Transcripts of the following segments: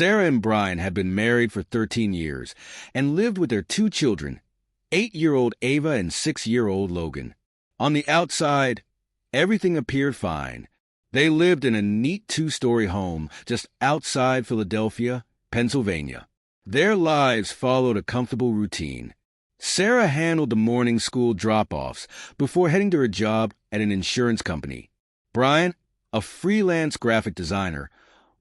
Sarah and Brian had been married for 13 years and lived with their two children, 8-year-old Ava and 6-year-old Logan. On the outside, everything appeared fine. They lived in a neat 2-story home just outside Philadelphia, Pennsylvania. Their lives followed a comfortable routine. Sarah handled the morning school drop-offs before heading to her job at an insurance company. Brian, a freelance graphic designer,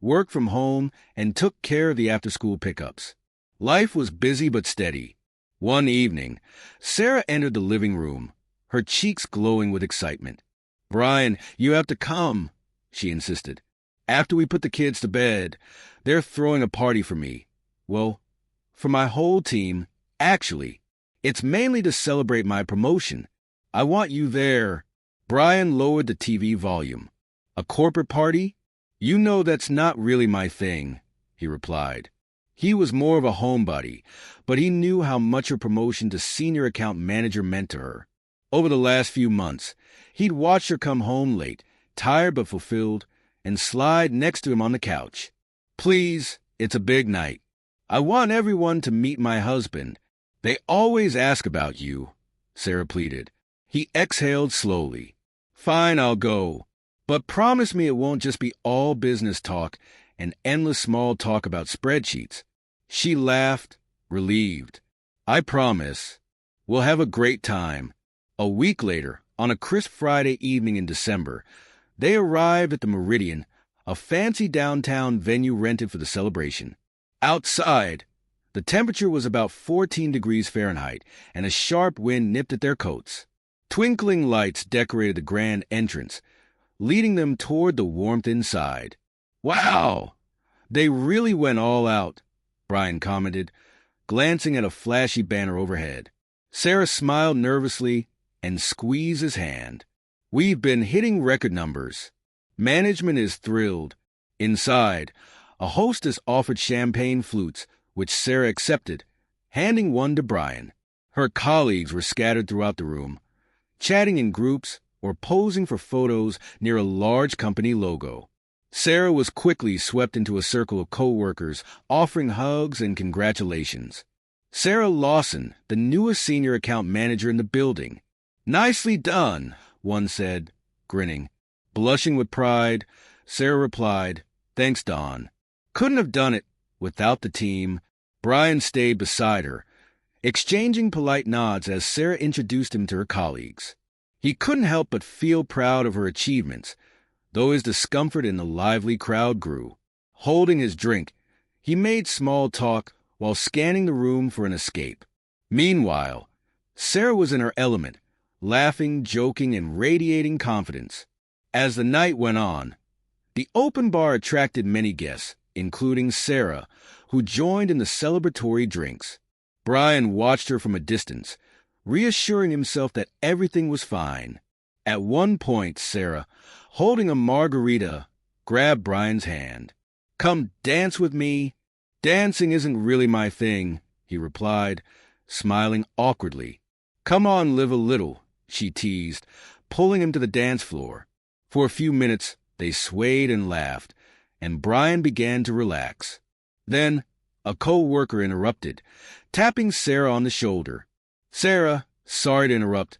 worked from home and took care of the after-school pickups. Life was busy but steady. One evening, Sarah entered the living room, her cheeks glowing with excitement. "Brian, you have to come," she insisted. "After we put the kids to bed, they're throwing a party for me. Well, for my whole team, actually. It's mainly to celebrate my promotion. I want you there." Brian lowered the TV volume. "A corporate party? You know that's not really my thing," he replied. He was more of a homebody, but he knew how much her promotion to senior account manager meant to her. Over the last few months, he'd watched her come home late, tired but fulfilled, and slide next to him on the couch. "Please, it's a big night. I want everyone to meet my husband. They always ask about you," Sarah pleaded. He exhaled slowly. "Fine, I'll go. But promise me it won't just be all business talk and endless small talk about spreadsheets." She laughed, relieved. "I promise. We'll have a great time." A week later, on a crisp Friday evening in December, they arrived at the Meridian, a fancy downtown venue rented for the celebration. Outside, the temperature was about 14 degrees Fahrenheit, and a sharp wind nipped at their coats. Twinkling lights decorated the grand entrance, leading them toward the warmth inside. "Wow! They really went all out," Brian commented, glancing at a flashy banner overhead. Sarah smiled nervously and squeezed his hand. "We've been hitting record numbers. Management is thrilled." Inside, a hostess offered champagne flutes, which Sarah accepted, handing one to Brian. Her colleagues were scattered throughout the room, chatting in groups or posing for photos near a large company logo. Sarah was quickly swept into a circle of co-workers offering hugs and congratulations. Sarah Lawson, the newest senior account manager in the building. "Nicely done," one said, grinning. Blushing with pride, Sarah replied, "Thanks, Dawn." Couldn't have done it without the team. Brian stayed beside her, exchanging polite nods as Sarah introduced him to her colleagues. He couldn't help but feel proud of her achievements, though his discomfort in the lively crowd grew. Holding his drink, he made small talk while scanning the room for an escape. Meanwhile, Sarah was in her element, laughing, joking, and radiating confidence. As the night went on, the open bar attracted many guests, including Sarah, who joined in the celebratory drinks. Brian watched her from a distance, reassuring himself that everything was fine. At one point, Sarah, holding a margarita, grabbed Brian's hand. "Come dance with me." "Dancing isn't really my thing," he replied, smiling awkwardly. "Come on, live a little," she teased, pulling him to the dance floor. For a few minutes, they swayed and laughed, and Brian began to relax. Then, a co-worker interrupted, tapping Sarah on the shoulder. "Sarah, sorry to interrupt,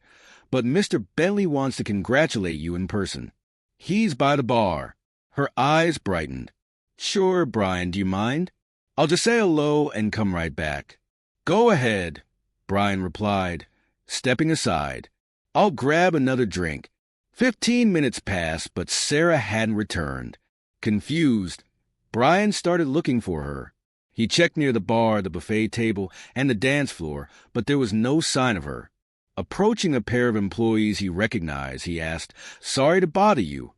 but Mr. Bentley wants to congratulate you in person. He's by the bar." Her eyes brightened. "Sure, Brian, do you mind? I'll just say hello and come right back." "Go ahead," Brian replied, stepping aside. "I'll grab another drink." 15 minutes passed, but Sarah hadn't returned. Confused, Brian started looking for her. He checked near the bar, the buffet table, and the dance floor, but there was no sign of her. Approaching a pair of employees he recognized, he asked, "Sorry to bother you,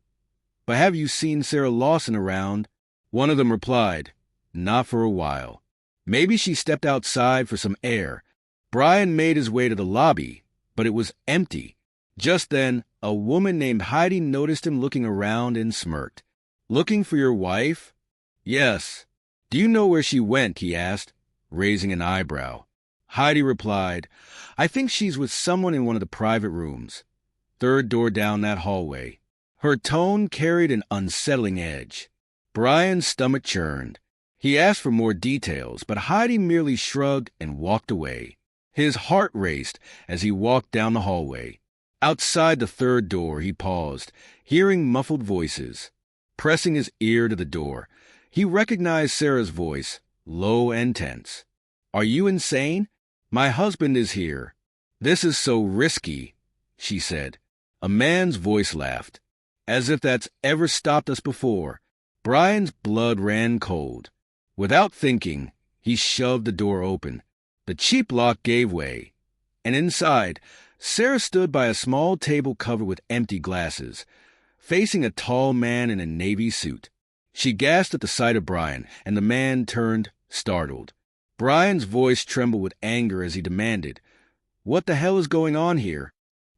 but have you seen Sarah Lawson around?" One of them replied, "Not for a while. Maybe she stepped outside for some air." Brian made his way to the lobby, but it was empty. Just then, a woman named Heidi noticed him looking around and smirked. "Looking for your wife?" "Yes." "Do you know where she went?" he asked, raising an eyebrow. Heidi replied, "I think she's with someone in one of the private rooms. Third door down that hallway." Her tone carried an unsettling edge. Brian's stomach churned. He asked for more details, but Heidi merely shrugged and walked away. His heart raced as he walked down the hallway. Outside the third door, he paused, hearing muffled voices. Pressing his ear to the door, he recognized Sarah's voice, low and tense. "Are you insane? My husband is here." "This is so risky," she said. A man's voice laughed. "As if that's ever stopped us before." Brian's blood ran cold. Without thinking, he shoved the door open. The cheap lock gave way, and inside, Sarah stood by a small table covered with empty glasses, facing a tall man in a navy suit. She gasped at the sight of Brian, and the man turned, startled. Brian's voice trembled with anger as he demanded, "What the hell is going on here?"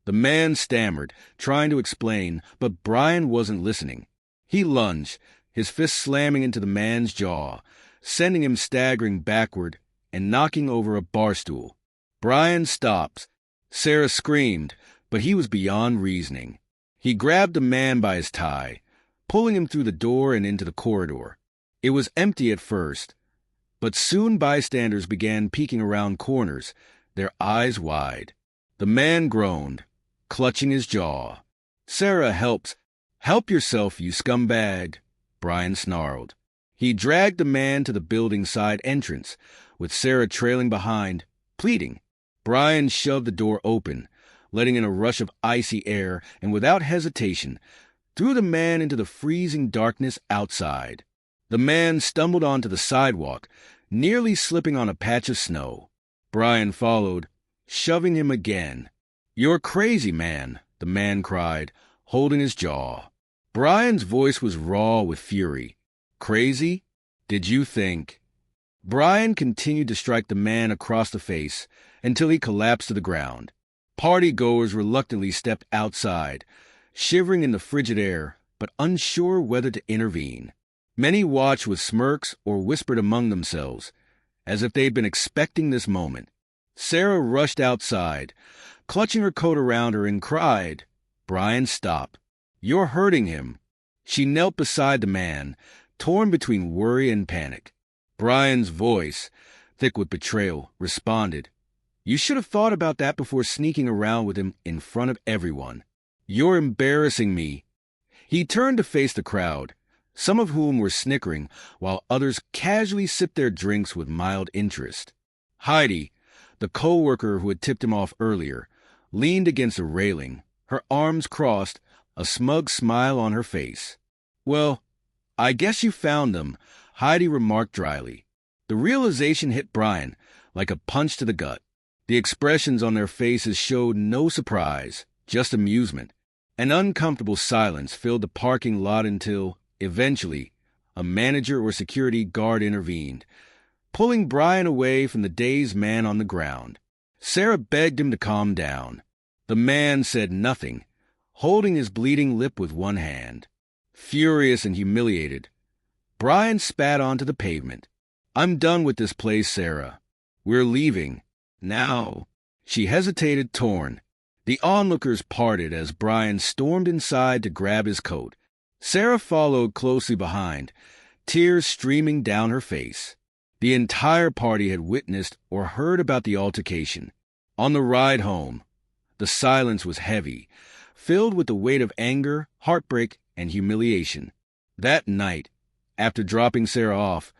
The man stammered, trying to explain, but Brian wasn't listening. He lunged, his fist slamming into the man's jaw, sending him staggering backward and knocking over a bar stool. Brian stopped. Sarah screamed, but he was beyond reasoning. He grabbed the man by his tie, pulling him through the door and into the corridor. It was empty at first, but soon bystanders began peeking around corners, their eyes wide. The man groaned, clutching his jaw. "Sarah, help yourself, you scumbag," Brian snarled. He dragged the man to the building's side entrance, with Sarah trailing behind, pleading. Brian shoved the door open, letting in a rush of icy air, and without hesitation, threw the man into the freezing darkness outside. The man stumbled onto the sidewalk, nearly slipping on a patch of snow. Brian followed, shoving him again. "You're crazy, man," the man cried, holding his jaw. Brian's voice was raw with fury. "Crazy? Did you think?" Brian continued to strike the man across the face until he collapsed to the ground. Party-goers reluctantly stepped outside, shivering in the frigid air, but unsure whether to intervene. Many watched with smirks or whispered among themselves, as if they'd been expecting this moment. Sarah rushed outside, clutching her coat around her, and cried. "Brian, stop. You're hurting him." She knelt beside the man, torn between worry and panic. Brian's voice, thick with betrayal, responded, "You should have thought about that before sneaking around with him in front of everyone. You're embarrassing me." He turned to face the crowd, some of whom were snickering, while others casually sipped their drinks with mild interest. Heidi, the co-worker who had tipped him off earlier, leaned against a railing, her arms crossed, a smug smile on her face. "Well, I guess you found them," Heidi remarked dryly. The realization hit Brian like a punch to the gut. The expressions on their faces showed no surprise, just amusement. An uncomfortable silence filled the parking lot until, eventually, a manager or security guard intervened, pulling Brian away from the dazed man on the ground. Sarah begged him to calm down. The man said nothing, holding his bleeding lip with one hand. Furious and humiliated, Brian spat onto the pavement. "I'm done with this place, Sarah. We're leaving. Now." She hesitated, torn. The onlookers parted as Brian stormed inside to grab his coat. Sarah followed closely behind, tears streaming down her face. The entire party had witnessed or heard about the altercation. On the ride home, the silence was heavy, filled with the weight of anger, heartbreak, and humiliation. That night, after dropping Sarah off,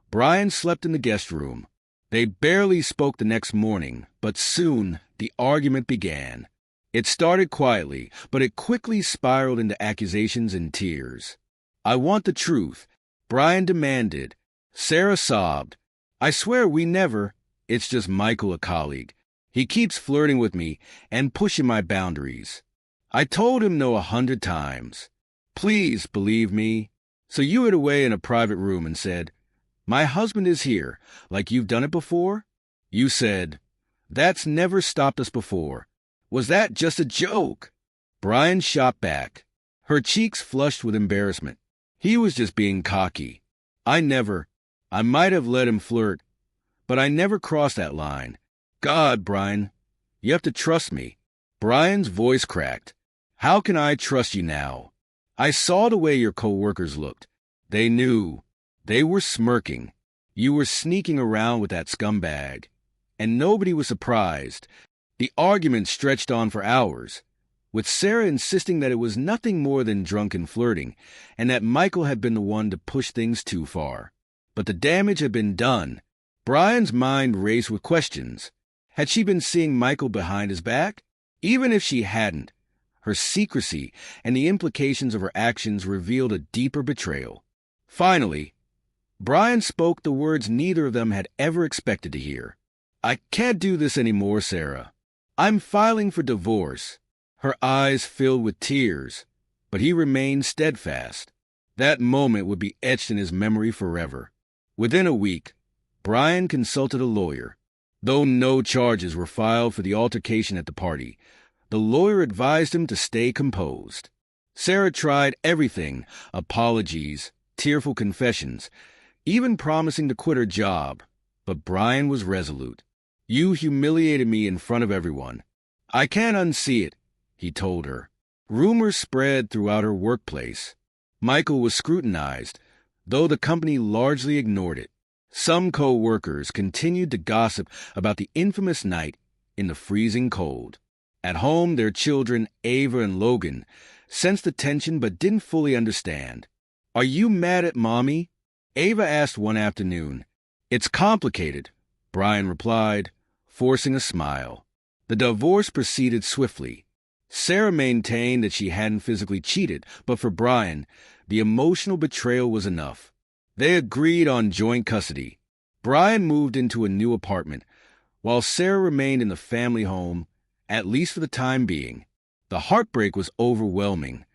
Brian slept in the guest room. They barely spoke the next morning, but soon the argument began. It started quietly, but it quickly spiraled into accusations and tears. "I want the truth," Brian demanded. Sarah sobbed. "I swear we never. It's just Michael, a colleague. He keeps flirting with me and pushing my boundaries. I told him no 100 times. Please believe me." "So you hid away in a private room and said, 'My husband is here,' like you've done it before?" You said, "That's never stopped us before. Was that just a joke?" Brian shot back, her cheeks flushed with embarrassment. He was just being cocky. I might have let him flirt, but I never crossed that line. God, Brian, you have to trust me." Brian's voice cracked. "How can I trust you now? I saw the way your co-workers looked. They knew. They were smirking. You were sneaking around with that scumbag. And nobody was surprised. The argument stretched on for hours, with Sarah insisting that it was nothing more than drunken flirting, and that Michael had been the one to push things too far. But the damage had been done. Brian's mind raced with questions. Had she been seeing Michael behind his back? Even if she hadn't, her secrecy and the implications of her actions revealed a deeper betrayal. Finally, Brian spoke the words neither of them had ever expected to hear. "I can't do this anymore, Sarah. I'm filing for divorce." Her eyes filled with tears, but he remained steadfast. That moment would be etched in his memory forever. Within a week, Brian consulted a lawyer. Though no charges were filed for the altercation at the party, the lawyer advised him to stay composed. Sarah tried everything: apologies, tearful confessions, even promising to quit her job. But Brian was resolute. "You humiliated me in front of everyone. I can't unsee it," he told her. Rumors spread throughout her workplace. Michael was scrutinized, though the company largely ignored it. Some co-workers continued to gossip about the infamous night in the freezing cold. At home, their children, Ava and Logan, sensed the tension but didn't fully understand. "Are you mad at Mommy?" Ava asked one afternoon. "It's complicated," Brian replied, forcing a smile. The divorce proceeded swiftly. Sarah maintained that she hadn't physically cheated, but for Brian, the emotional betrayal was enough. They agreed on joint custody. Brian moved into a new apartment, while Sarah remained in the family home, at least for the time being. The heartbreak was overwhelming,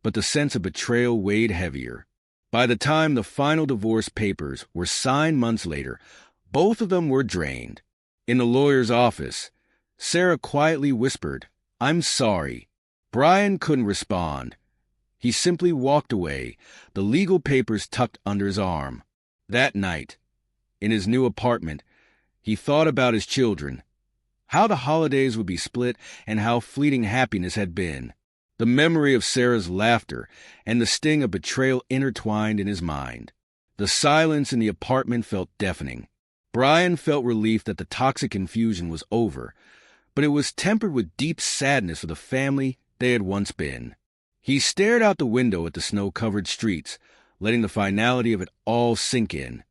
but the sense of betrayal weighed heavier. By the time the final divorce papers were signed months later, both of them were drained. In the lawyer's office, Sarah quietly whispered, "I'm sorry." Brian couldn't respond. He simply walked away, the legal papers tucked under his arm. That night, in his new apartment, he thought about his children, how the holidays would be split, and how fleeting happiness had been. The memory of Sarah's laughter and the sting of betrayal intertwined in his mind. The silence in the apartment felt deafening. Brian felt relief that the toxic confusion was over, but it was tempered with deep sadness for the family they had once been. He stared out the window at the snow-covered streets, letting the finality of it all sink in.